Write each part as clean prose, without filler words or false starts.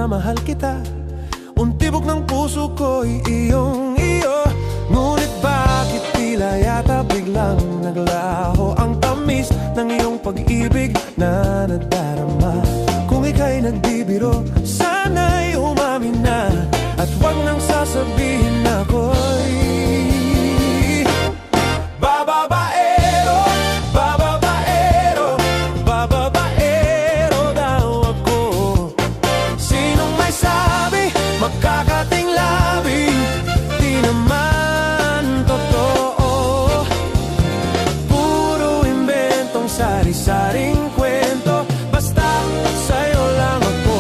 na mahal kita. Untibok ng puso ko'y iyong-iyo. Ngunit bakit tila yata biglang naglaho ang tamis ng iyong pag-ibig na nadarama? Kung ika'y nagbibiro, sana'y umamin na, at huwag nang sasabihin na ako'y bababaero, bababaero, bababaero daw ako. Sinong may sabi, magkakating labi, di naman totoo. Puro imbentong sari-saring kwento, basta sa'yo lang ako.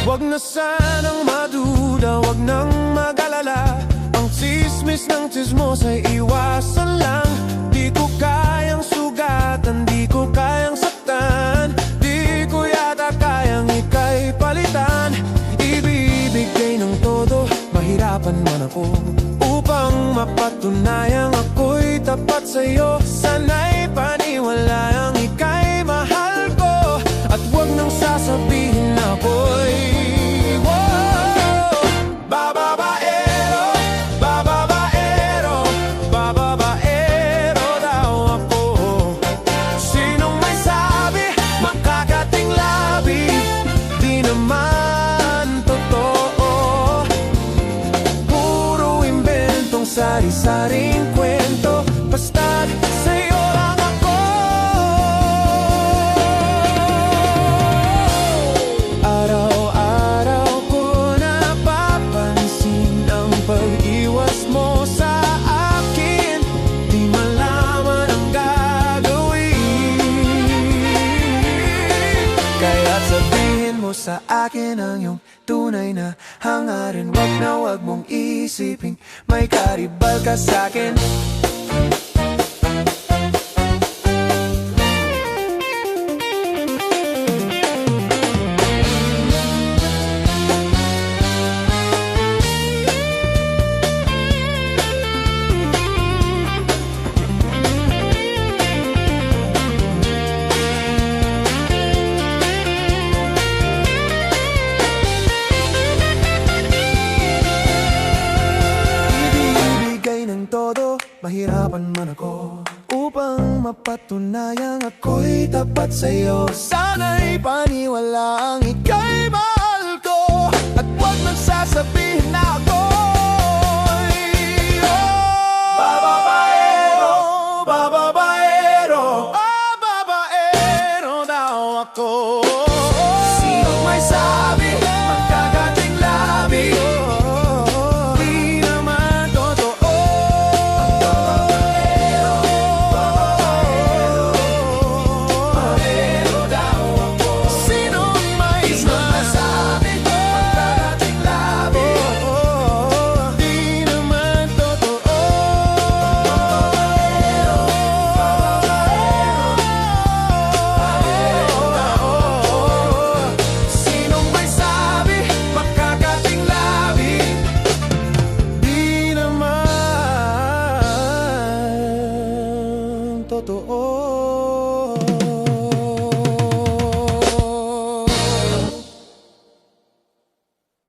Huwag na sanang maduda, huwag nang mag-alala. Ang tsismis ng tsismos ay iwasan lang. Di ko kayang sugatan, di ko kayang saktan, di ko yata kayang ika'y palitan. Ibibigay ng todo, mahirapan man ako, upang mapatunayang ako'y tapat sa'yo. Sana'y paniwalaan ika'y mahal ko, at huwag nang sasabihin na ako'y bababaero, bababaero, bababaero daw ako. Sinong may sabi, makakating labi, di naman totoo. Puro imbentong sari-saring kwento, basta't sa'yo lang ako. Araw-araw ko napapansin ang pag-iwas mo sa akin. Di malaman ang gagawin, kaya't sabihin mo sa akin ang iyong tunay na hangarin. Wag na wag mong isiping may karibal ka sa'kin. Todo, mahirapan man ako, upang mapatunayang ako'y tapat sa'yo. Sana'y paniwalaang ika'y mahal ko, at huwag nagsasabihin na ako'y bababaero, bababaero, babaero daw ako. Sinong may sabi, magkakating labi, totoo.